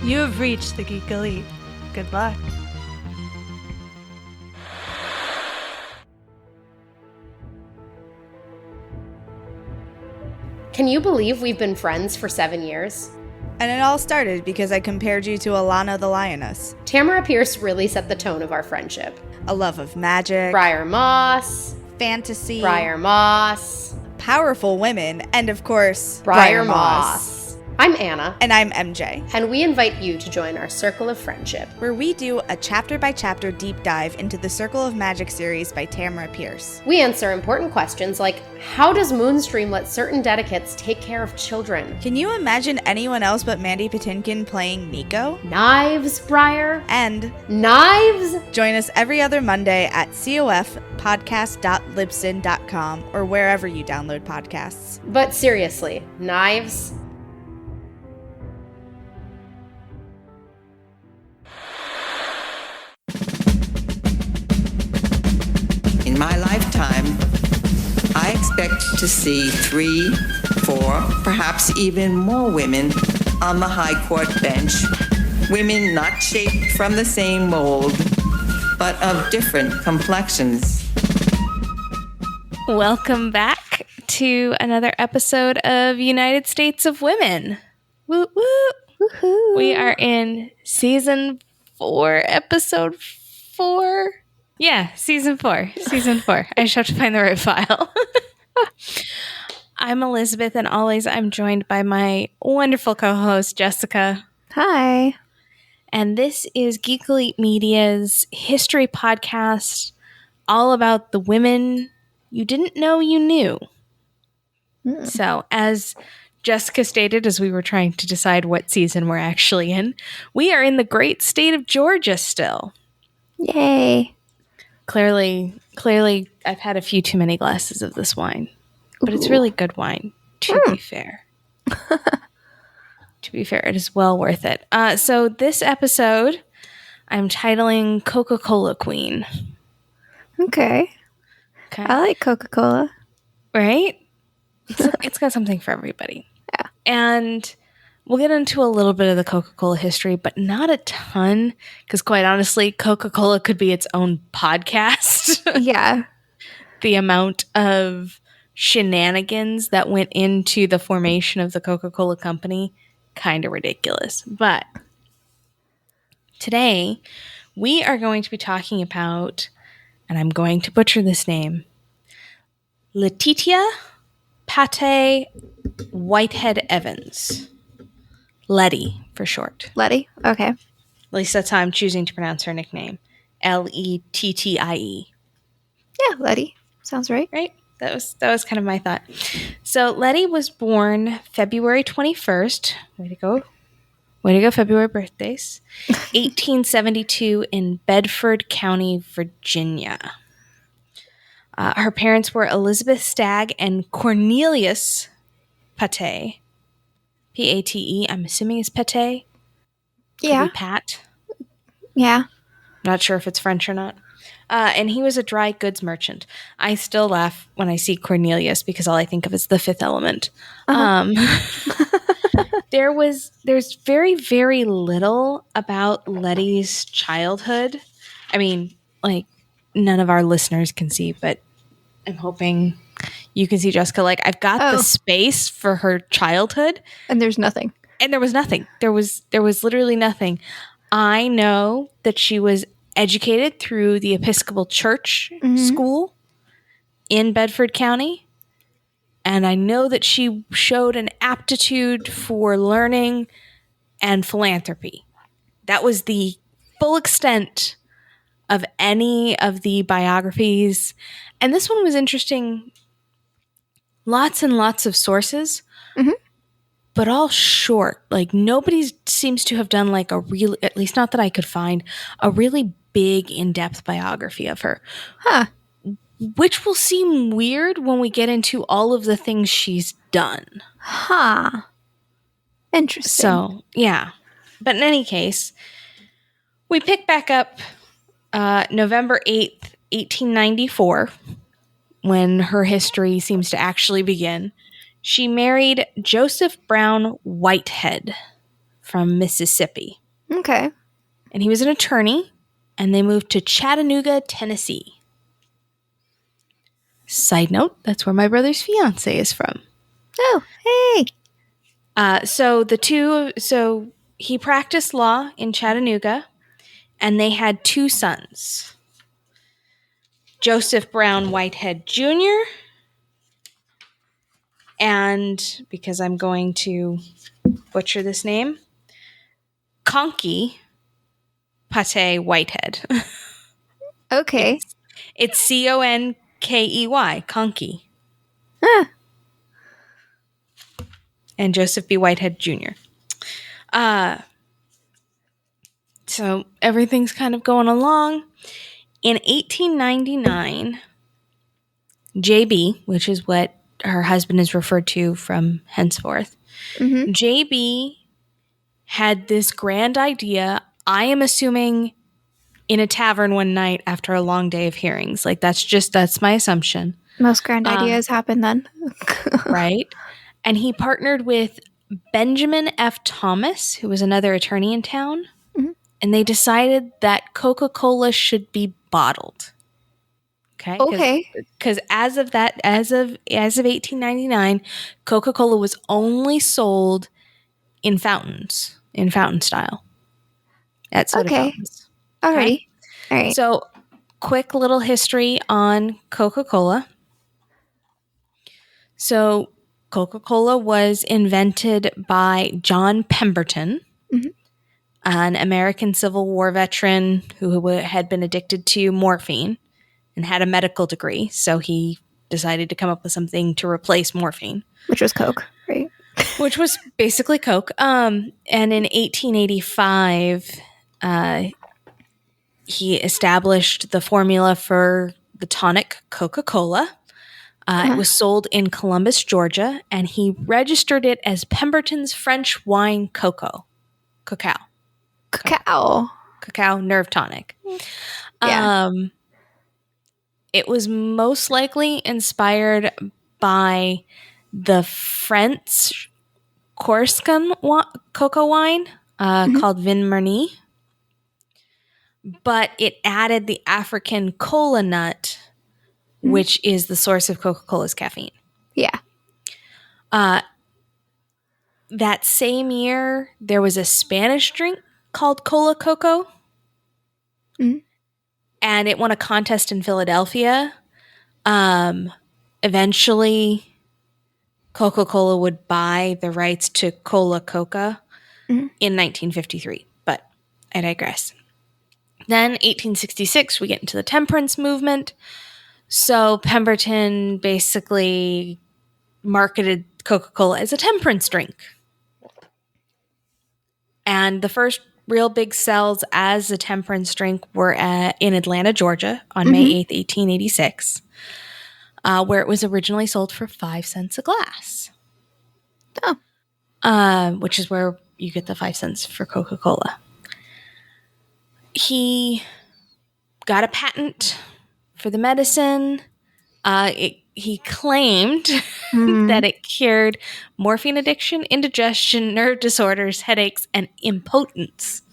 You have reached the Geek Elite. Good luck. Can you believe we've been friends for 7 years? And it all started because I compared you to Alana the Lioness. Tamara Pierce really set the tone of our friendship. A love of magic, Briar Moss, fantasy, Briar Moss, powerful women, and of course, Briar Moss. I'm Anna. And I'm MJ. And we invite you to join our Circle of Friendship, where we do a chapter-by-chapter deep dive into the Circle of Magic series by Tamara Pierce. We answer important questions like, how does Moonstream let certain dedicates take care of children? Can you imagine anyone else but Mandy Patinkin playing Nico? Knives, Briar? And knives? Join us every other Monday at cofpodcast.libsyn.com or wherever you download podcasts. But seriously, knives? In my lifetime, I expect to see 3, 4, perhaps even more women on the High Court bench. Women not shaped from the same mold, but of different complexions. Welcome back to another episode of United States of Women. Woo woo! Woohoo! We are in season 4, episode 4. Yeah, season 4. Season 4. I just have to find the right file. I'm Elizabeth, and always I'm joined by my wonderful co-host, Jessica. Hi. And this is Geek Elite Media's history podcast all about the women you didn't know you knew. So, as Jessica stated, as we were trying to decide what season we're actually in, we are in the great state of Georgia still. Yay. Clearly, I've had a few too many glasses of this wine. But it's really good wine, to be fair. To be fair, it is well worth it. So this episode, I'm titling Coca-Cola Queen. Okay. I like Coca-Cola. Right? It's got something for everybody. Yeah. And we'll get into a little bit of the Coca-Cola history, but not a ton, because quite honestly, Coca-Cola could be its own podcast. Yeah. The amount of shenanigans that went into the formation of the Coca-Cola company, kind of ridiculous. But today, we are going to be talking about, and I'm going to butcher this name, Lettie Pate Whitehead Evans. Lettie, for short. Lettie? Okay. At least that's how I'm choosing to pronounce her nickname. Lettie. Yeah, Lettie. Sounds right. Right? That was kind of my thought. So Lettie was born February 21st. Way to go, February birthdays. 1872 in Bedford County, Virginia. Her parents were Elizabeth Stagg and Cornelius Pate. P-A-T-E. I'm assuming it's Pate. Yeah. Could be Pat. Yeah. Not sure if it's French or not. And he was a dry goods merchant. I still laugh when I see Cornelius because all I think of is The Fifth Element. There's very, very little about Lettie's childhood. I mean, like, none of our listeners can see, but I'm hoping you can see, Jessica. Like, I've got the space for her childhood. And there's nothing. And there was nothing. There was literally nothing. I know that she was educated through the Episcopal Church school in Bedford County. And I know that she showed an aptitude for learning and philanthropy. That was the full extent of any of the biographies. And this one was interesting. Lots and lots of sources, but all short. Like, nobody seems to have done like a real, at least not that I could find, a really big in-depth biography of her. Huh. Which will seem weird when we get into all of the things she's done. Huh. Interesting. So, yeah. But in any case, we pick back up November 8th, 1894, when her history seems to actually begin. She married Joseph Brown Whitehead from Mississippi. Okay. And he was an attorney, and they moved to Chattanooga, Tennessee. Side note, that's where my brother's fiance is from. Oh, hey. So he practiced law in Chattanooga, and they had 2 sons. Joseph Brown Whitehead Jr. and, because I'm going to butcher this name, Conkey Pate Whitehead. Okay. It's Conkey, Conkey. Ah. And Joseph B. Whitehead Jr. So everything's kind of going along. In 1899, JB, which is what her husband is referred to from henceforth, JB had this grand idea, I am assuming in a tavern one night after a long day of hearings. Like, that's my assumption. Most grand ideas happen then. Right? And he partnered with Benjamin F. Thomas, who was another attorney in town, and they decided that Coca-Cola should be bottled. Okay. Because as of 1899, Coca-Cola was only sold in fountain style, at soda fountains. Alrighty. All right. So, quick little history on Coca-Cola. So, Coca-Cola was invented by John Pemberton, an American Civil War veteran who had been addicted to morphine and had a medical degree. So he decided to come up with something to replace morphine. Which was Coke, right? Which was basically Coke. And in 1885, he established the formula for the tonic Coca-Cola. It was sold in Columbus, Georgia, and he registered it as Pemberton's French wine cacao. Cacao Nerve tonic. Yeah. It was most likely inspired by the French Corsican cocoa wine called Vin Marni, but it added the African cola nut, which is the source of Coca-Cola's caffeine. Yeah. That same year, there was a Spanish drink called Cola Coco, and it won a contest in Philadelphia. Eventually, Coca-Cola would buy the rights to Cola Coca in 1953, but I digress. Then, 1866, we get into the temperance movement. So, Pemberton basically marketed Coca-Cola as a temperance drink. And the first real big sales as a temperance drink were in Atlanta, Georgia on May 8th, 1886, where it was originally sold for 5 cents a glass. Which is where you get the 5 cents for Coca-Cola. He got a patent for the medicine. He claimed that it cured morphine addiction, indigestion, nerve disorders, headaches, and impotence.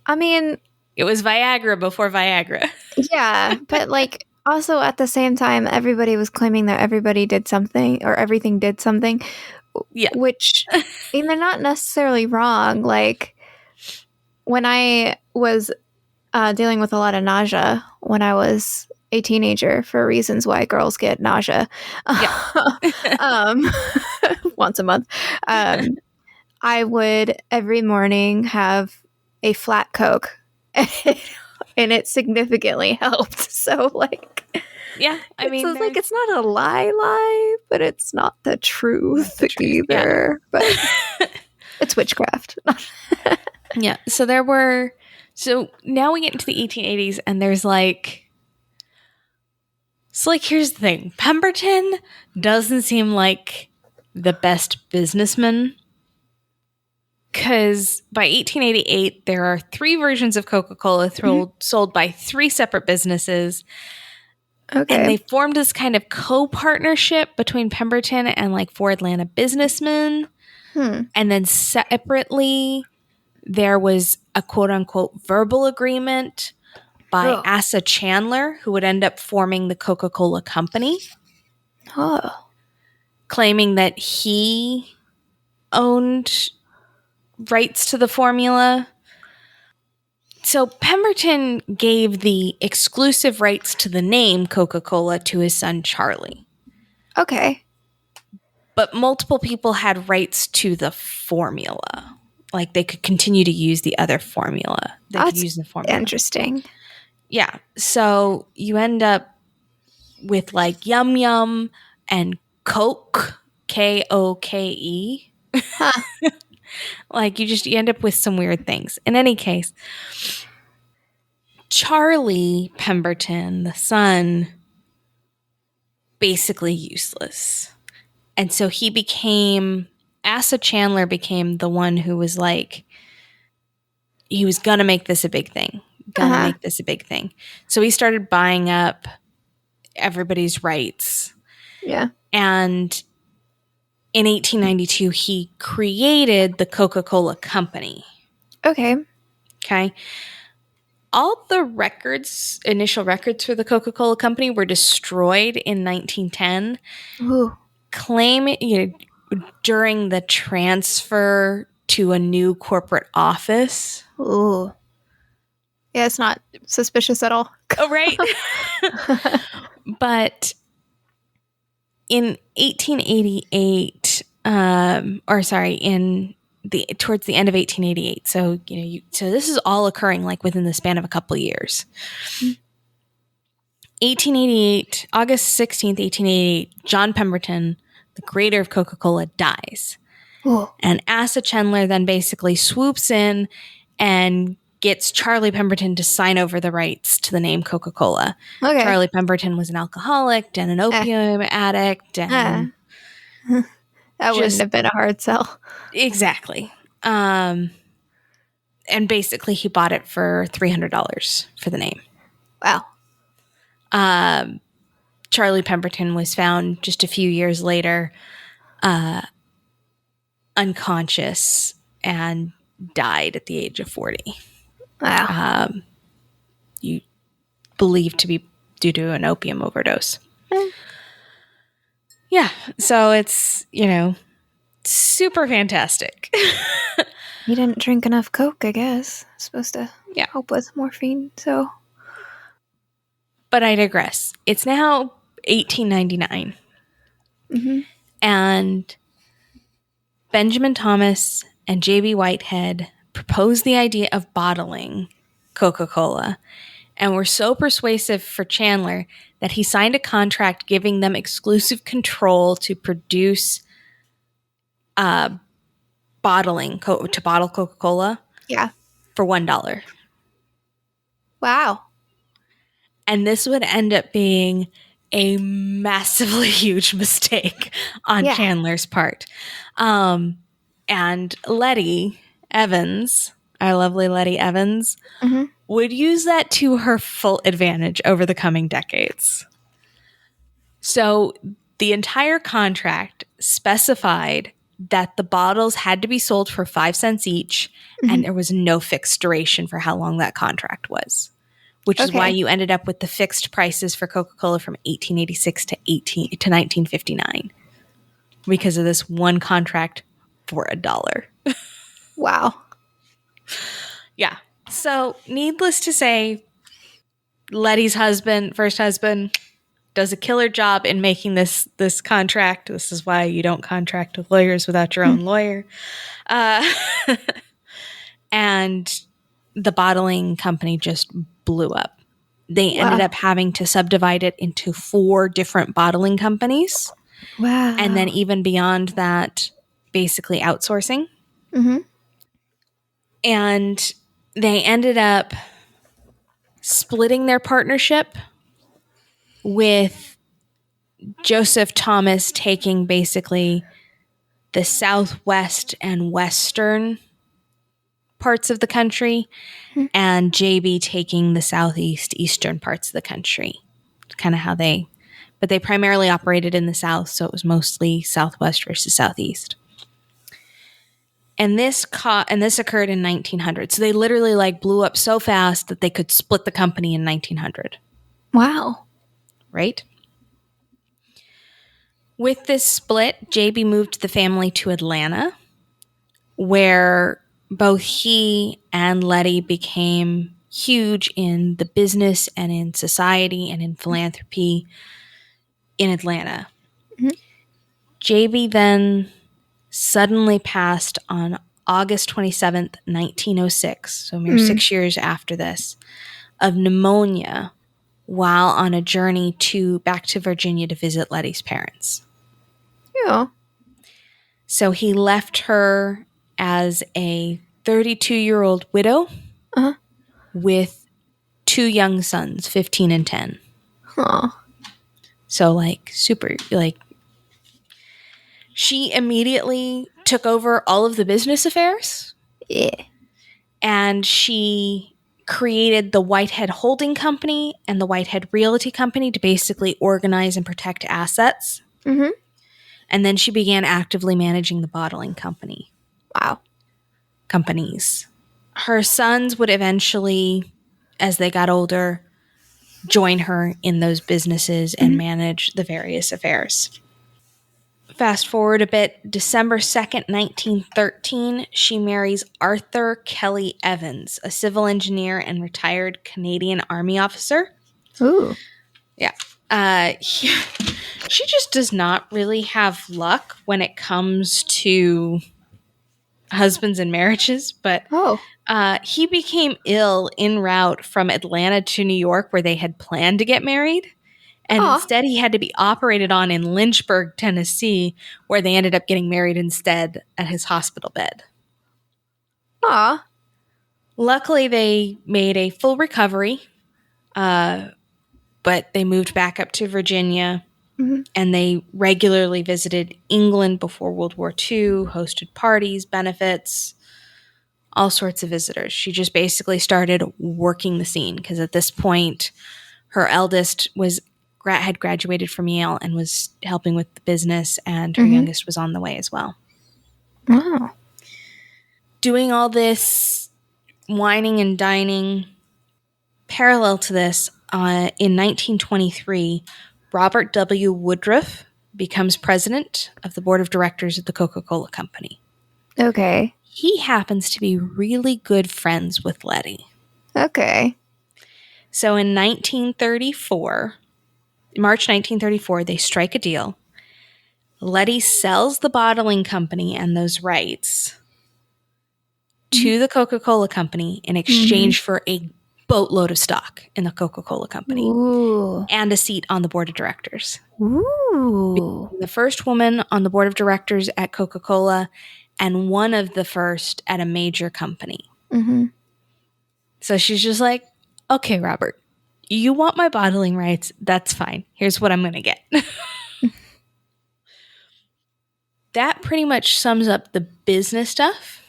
I mean, it was Viagra before Viagra. Yeah, but like also at the same time, everybody was claiming that everybody did something or everything did something. Yeah. Which, I mean, they're not necessarily wrong. Like when I was dealing with a lot of nausea when I was a teenager for reasons why girls get nausea once a month. I would every morning have a flat Coke and it significantly helped. So like, yeah, I mean, it's like, it's not a lie, but it's not the truth either, but it's witchcraft. Yeah. So now we get into the 1880s and there's here's the thing. Pemberton doesn't seem like the best businessman because by 1888, there are 3 versions of Coca-Cola sold by 3 separate businesses. Okay. And they formed this kind of co-partnership between Pemberton and like 4 Atlanta businessmen. And then separately, there was a quote-unquote verbal agreement by Asa Chandler, who would end up forming the Coca-Cola company, claiming that he owned rights to the formula. So Pemberton gave the exclusive rights to the name Coca-Cola to his son Charlie. Okay. But multiple people had rights to the formula. Like they could continue to use the other formula. They could use the formula. Interesting. Yeah. So you end up with like Yum Yum and Coke, Koke. Like you end up with some weird things. In any case, Charlie Pemberton, the son, basically useless. And so Asa Chandler became the one who was like, he was going to make this a big thing. Make this a big thing. So he started buying up everybody's rights. Yeah. And in 1892, he created the Coca-Cola Company. Okay. Okay. All the initial records for the Coca-Cola Company were destroyed in 1910. Ooh. During the transfer to a new corporate office. Ooh. Yeah, it's not suspicious at all. Oh, right. But in 1888, towards the end of 1888. So, so this is all occurring like within the span of a couple of years. 1888, August 16th, 1888, John Pemberton, the creator of Coca-Cola, dies. Ooh. And Asa Chandler then basically swoops in and gets Charlie Pemberton to sign over the rights to the name Coca-Cola. Okay. Charlie Pemberton was an alcoholic and an opium addict. And that wouldn't have been a hard sell. Exactly. And basically he bought it for $300 for the name. Wow. Charlie Pemberton was found just a few years later unconscious and died at the age of 40. Wow. You believed to be due to an opium overdose. Yeah. So it's, super fantastic. He didn't drink enough Coke, I guess. It's supposed to help with morphine, so. But I digress. It's now 1899. Mm-hmm. And Benjamin Thomas and J.B. Whitehead proposed the idea of bottling Coca-Cola and were so persuasive for Chandler that he signed a contract giving them exclusive control to produce to bottle Coca-Cola for $1. Wow. And this would end up being a massively huge mistake on Chandler's part. And Lettie Evans, our lovely Lettie Evans, would use that to her full advantage over the coming decades. So the entire contract specified that the bottles had to be sold for 5 cents each, and there was no fixed duration for how long that contract was, which is why you ended up with the fixed prices for Coca-Cola from 1886 to 1959 because of this one contract for $1. Wow. Yeah. So needless to say, Lettie's first husband, does a killer job in making this contract. This is why you don't contract with lawyers without your own lawyer. And the bottling company just blew up. They ended up having to subdivide it into 4 different bottling companies. Wow. And then even beyond that, basically outsourcing. Mm-hmm. And they ended up splitting their partnership with Joseph Thomas taking basically the southwest and western parts of the country and JB taking the southeast, eastern parts of the country. kind of how but they primarily operated in the South, so it was mostly Southwest versus Southeast. And this occurred in 1900. So they literally like blew up so fast that they could split the company in 1900. Wow. Right? With this split, JB moved the family to Atlanta, where both he and Lettie became huge in the business and in society and in philanthropy in Atlanta. Mm-hmm. JB then suddenly passed on August 27th, 1906, so mere 6 years after this, of pneumonia while on a journey back to Virginia to visit Lettie's parents. Yeah. So he left her as a 32-year-old widow with 2 young sons, 15 and 10. Huh. So like super, like she immediately took over all of the business affairs. Yeah. And she created the Whitehead Holding Company and the Whitehead Realty Company to basically organize and protect assets. Mm-hmm. And then she began actively managing the bottling companies. Her sons would eventually, as they got older, join her in those businesses and manage the various affairs. Fast forward a bit, December 2nd, 1913, she marries Arthur Kelly Evans, a civil engineer and retired Canadian Army officer. Ooh. Yeah. She just does not really have luck when it comes to husbands and marriages, but he became ill en route from Atlanta to New York where they had planned to get married. And instead he had to be operated on in Lynchburg, Tennessee, where they ended up getting married instead at his hospital bed. Luckily, they made a full recovery, but they moved back up to Virginia, and they regularly visited England before World War II, hosted parties, benefits, all sorts of visitors. She just basically started working the scene because at this point, her eldest had graduated from Yale and was helping with the business, and her youngest was on the way as well. Wow. Doing all this wining and dining. Parallel to this, in 1923, Robert W. Woodruff becomes president of the board of directors of the Coca-Cola Company. Okay. He happens to be really good friends with Lettie. Okay. So in March 1934, they strike a deal. Lettie sells the bottling company and those rights to the Coca-Cola Company in exchange for a boatload of stock in the Coca-Cola Company and a seat on the board of directors. Ooh. The first woman on the board of directors at Coca-Cola and one of the first at a major company. So she's just like, okay, Robert, you want my bottling rights? That's fine. Here's what I'm going to get. That pretty much sums up the business stuff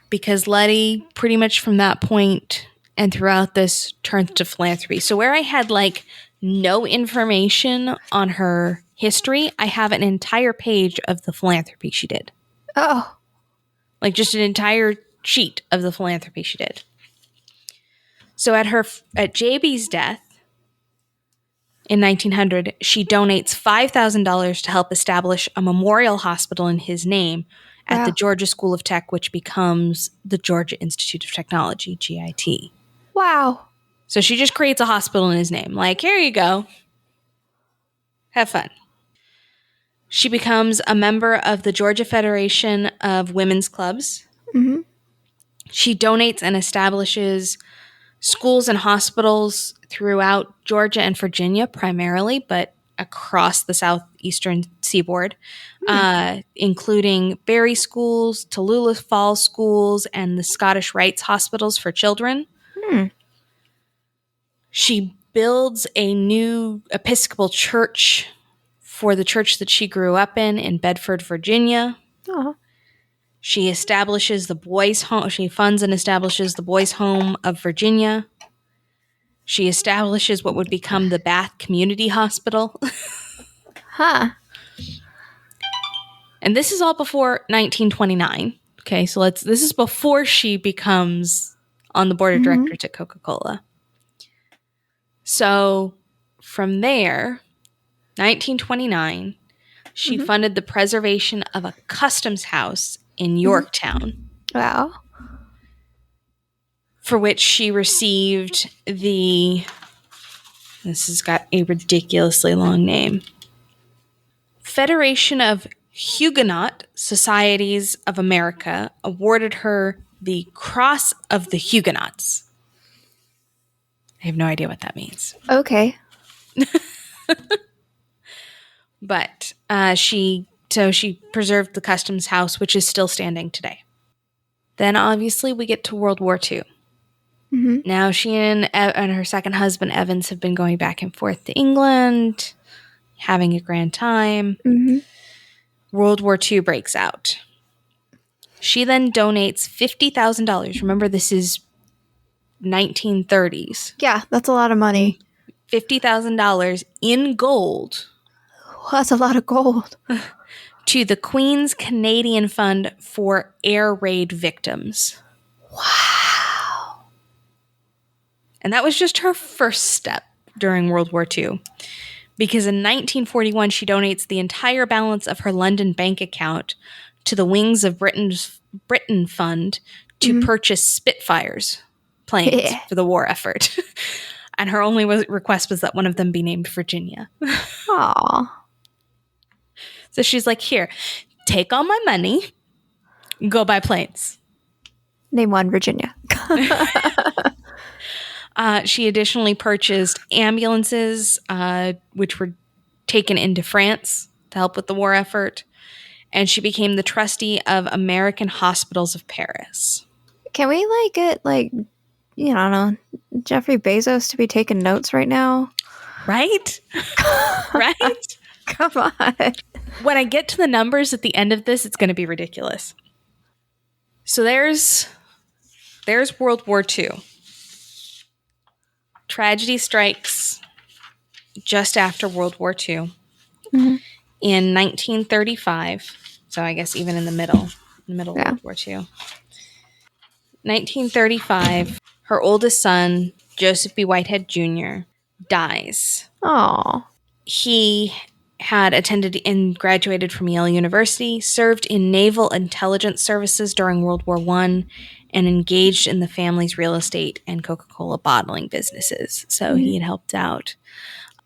because Lettie pretty much from that point and throughout this turns to philanthropy. So where I had like no information on her history, I have an entire page of the philanthropy she did. Oh. Like just an entire sheet of the philanthropy she did. So at JB's death in 1900, she donates $5,000 to help establish a memorial hospital in his name at the Georgia School of Tech, which becomes the Georgia Institute of Technology, GIT. Wow. So she just creates a hospital in his name. Like, here you go. Have fun. She becomes a member of the Georgia Federation of Women's Clubs. She donates and establishes schools and hospitals throughout Georgia and Virginia primarily, but across the southeastern seaboard, including Berry schools, Tallulah Falls schools, and the Scottish Rites hospitals for children. She builds a new Episcopal church for the church that she grew up in Bedford, Virginia. She establishes the boys' home. She funds and establishes the Boys' Home of Virginia. She establishes what would become the Bath Community Hospital. Huh. And this is all before 1929. Okay, so this is before she becomes on the board of directors at Coca-Cola. So from there, 1929, she funded the preservation of a customs house in Yorktown. Wow. For which she received this has got a ridiculously long name, Federation of Huguenot Societies of America awarded her the Cross of the Huguenots. I have no idea what that means. Okay. But she preserved the customs house, which is still standing today. Then obviously we get to World War II. Now she and her second husband, Evans, have been going back and forth to England, having a grand time. World War II breaks out. She then donates $50,000. Remember, this is 1930s. Yeah, that's a lot of money. $50,000 in gold. Well, that's a lot of gold. To the Queen's Canadian Fund for Air Raid Victims. Wow. And that was just her first step during World War II. Because in 1941, she donates the entire balance of her London bank account to the Wings of Britain Fund to purchase Spitfires planes for the war effort. And her only request was that one of them be named Virginia. Aw. So she's like, here, take all my money, go buy planes. Name one, Virginia. She additionally purchased ambulances, which were taken into France to help with the war effort. And she became the trustee of American Hospitals of Paris. Can we get I don't know, Jeffrey Bezos to be taking notes right now? Right? Right? Come on. When I get to the numbers at the end of this, it's going to be ridiculous. So there's World War II. Tragedy strikes just after World War II. In 1935, so I guess even in the middle of World War II. 1935, her oldest son, Joseph B. Whitehead Jr., dies. Oh. He had attended and graduated from Yale University, served in naval intelligence services during World War I, and engaged in the family's real estate and Coca-Cola bottling businesses. So he had helped out.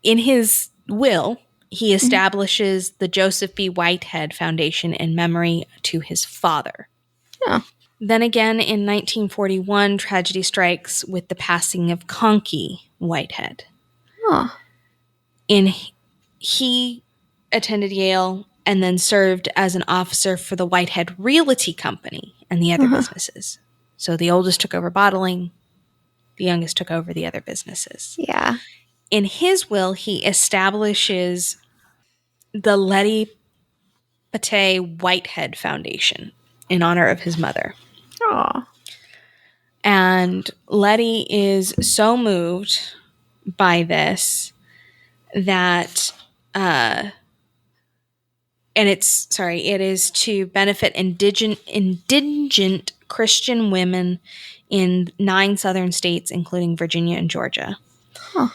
In his will, he establishes the Joseph B. Whitehead Foundation in memory to his father. Oh. Then again, in 1941, tragedy strikes with the passing of Conky Whitehead. Oh. He attended Yale and then served as an officer for the Whitehead Realty Company and the other businesses. So the oldest took over bottling, the youngest took over the other businesses. Yeah. In his will, he establishes the Lettie Pate Whitehead Foundation in honor of his mother. Oh. And Lettie is so moved by this that it is to benefit indigent Christian women in 9 southern states, including Virginia and Georgia. Huh.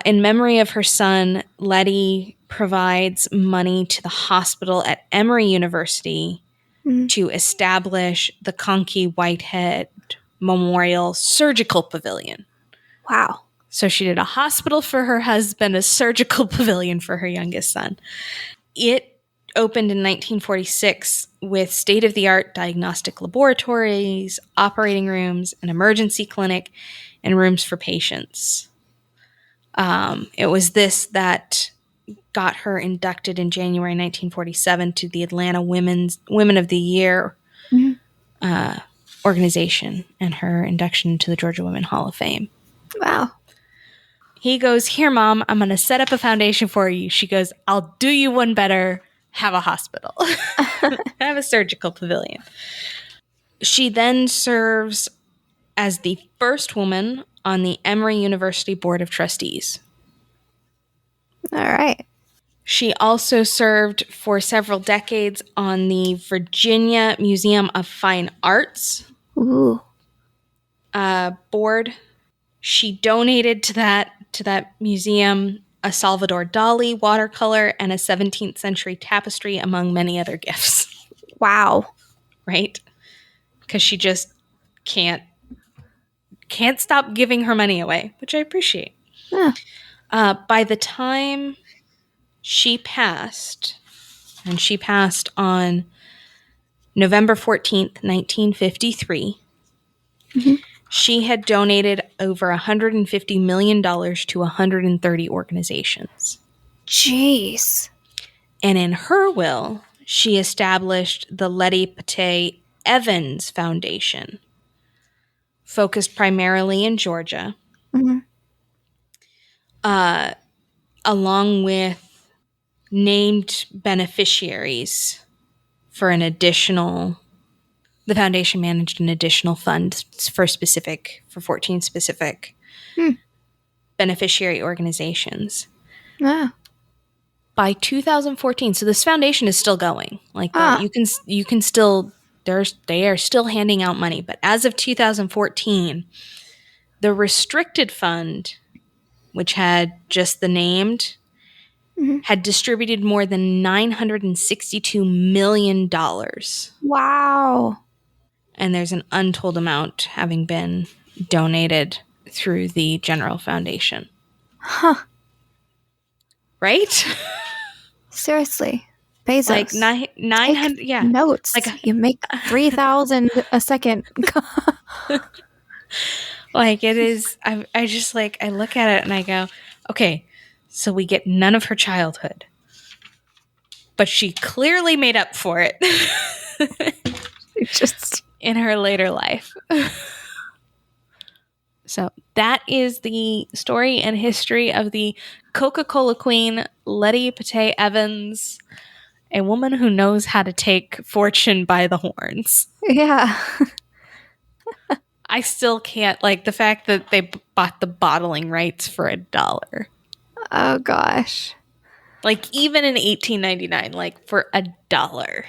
In memory of her son, Lettie provides money to the hospital at Emory University to establish the Conky Whitehead Memorial Surgical Pavilion. Wow. So she did a hospital for her husband, a surgical pavilion for her youngest son. It opened in 1946 with state-of-the-art diagnostic laboratories, operating rooms, an emergency clinic, and rooms for patients. It was this that got her inducted in January 1947 to the Atlanta Women of the Year organization and her induction to the Georgia Women Hall of Fame. Wow. He goes, here, Mom, I'm going to set up a foundation for you. She goes, I'll do you one better. Have a hospital. Have a surgical pavilion. She then serves as the first woman on the Emory University Board of Trustees. All right. She also served for several decades on the Virginia Museum of Fine Arts Ooh. board. She donated to that museum a Salvador Dali watercolor and a 17th century tapestry, among many other gifts. Wow. Right? Because she just can't stop giving her money away, which I appreciate. Yeah. By the time she passed, and she passed on November 14th, 1953, she had donated over $150 million to 130 organizations. Jeez. And in her will, she established the Lettie Pate Evans Foundation, focused primarily in Georgia, along with named beneficiaries for the foundation managed an additional fund for 14 specific beneficiary organizations. Yeah. By 2014, so this foundation is still going. Like you can still they are still handing out money, but as of 2014, the restricted fund, which had just the named, had distributed more than $962 million. Wow. And there's an untold amount having been donated through the general foundation. Huh. Right? Seriously. Bezos. Like 900, Take yeah. notes. Like You make 3,000 a second. Like it is, I just like, I look at it and I go, okay, so we get none of her childhood, but she clearly made up for it Just in her later life. So that is the story and history of the Coca-Cola queen, Lettie Pate Evans, a woman who knows how to take fortune by the horns. yeah. I still can't, like, the fact that they bought the bottling rights for $1. Oh gosh. Like, even in 1899, like, for $1.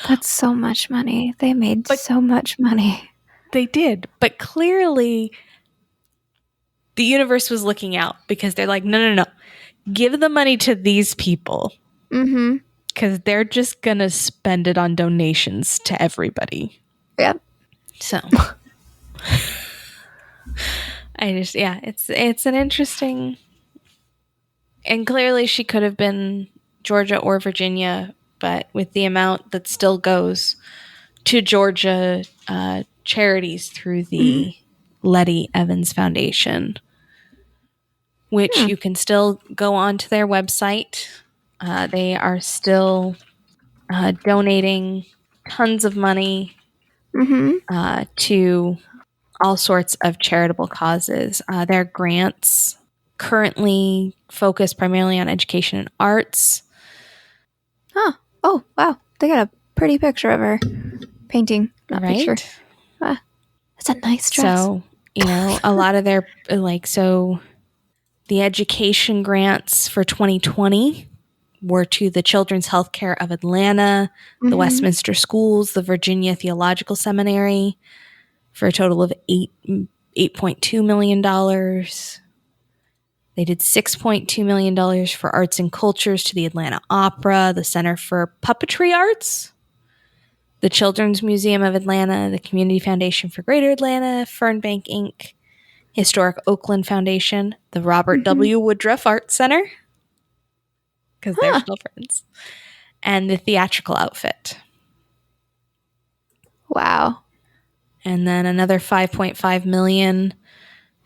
That's so much money. They made so much money. They did. But clearly, the universe was looking out because they're like, no. Give the money to these people. Mm-hmm. Because they're just going to spend it on donations to everybody. Yep. So, it's an interesting, and clearly she could have been Georgia or Virginia, but with the amount that still goes to Georgia charities through the Lettie Evans Foundation, which you can still go onto their website. They are still donating tons of money to all sorts of charitable causes. Their grants currently focus primarily on education and arts. Huh. Oh, wow. They got a pretty picture of her painting. Not Right? picture. That's a nice dress. So, a lot of their, the education grants for 2020 were to the Children's Healthcare of Atlanta, the Westminster Schools, the Virginia Theological Seminary, for a total of $8.2 million. They did $6.2 million for arts and cultures to the Atlanta Opera, the Center for Puppetry Arts, the Children's Museum of Atlanta, the Community Foundation for Greater Atlanta, Fernbank Inc., Historic Oakland Foundation, the Robert W. Woodruff Art Center, because they're still friends, and the Theatrical Outfit. Wow. And then another $5.5 million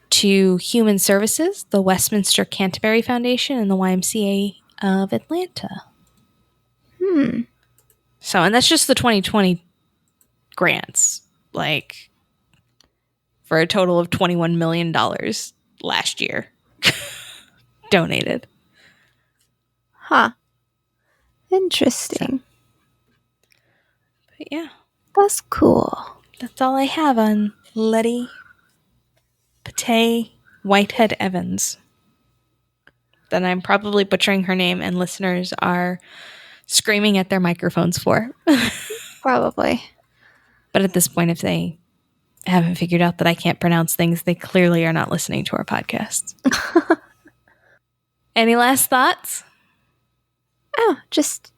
to Human Services, the Westminster Canterbury Foundation, and the YMCA of Atlanta. So, and that's just the 2020 grants, like, for a total of $21 million last year donated. Huh. Interesting. But yeah. That's cool. that's all I have on Lettie Pate Whitehead Evans. Then I'm probably butchering her name, and listeners are screaming at their microphones for. Probably. But at this point, if they haven't figured out that I can't pronounce things, they clearly are not listening to our podcasts. Any last thoughts? Oh, just,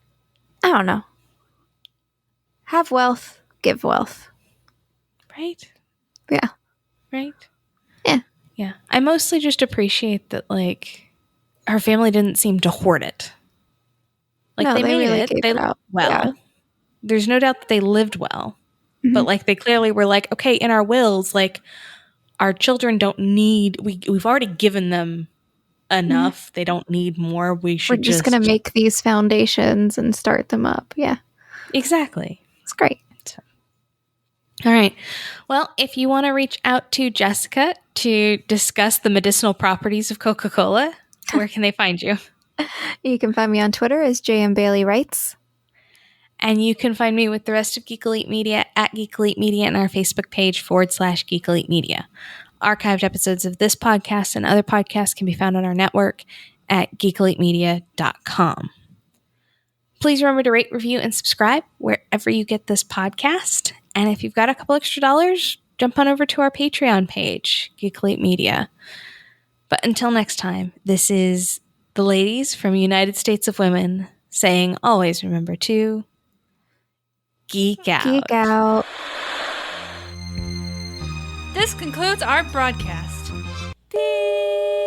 I don't know. Have wealth, give wealth. Right? Yeah. Right? Yeah. Yeah. I mostly just appreciate that, like, her family didn't seem to hoard it. Like, No, they made really it. gave They it out. lived well. Yeah. There's no doubt that they lived well. Mhm. But, like, they clearly were like, okay, in our wills, like, our children don't need, we've already given them enough. They don't need more. We We're should just going to make these foundations and start them up. Yeah. Exactly. It's great. All right. Well, if you want to reach out to Jessica to discuss the medicinal properties of Coca-Cola, where can they find you? You can find me on Twitter as JM Bailey Writes. And you can find me with the rest of Geek Elite Media at Geek Elite Media and our Facebook page /Geek Elite Media. Archived episodes of this podcast and other podcasts can be found on our network at geekelitemedia.com. Please remember to rate, review, and subscribe wherever you get this podcast. And if you've got a couple extra dollars, jump on over to our Patreon page, Geek Elite Media. But until next time, this is the ladies from United States of Women saying, always remember to geek out. Geek out. This concludes our broadcast. Beep.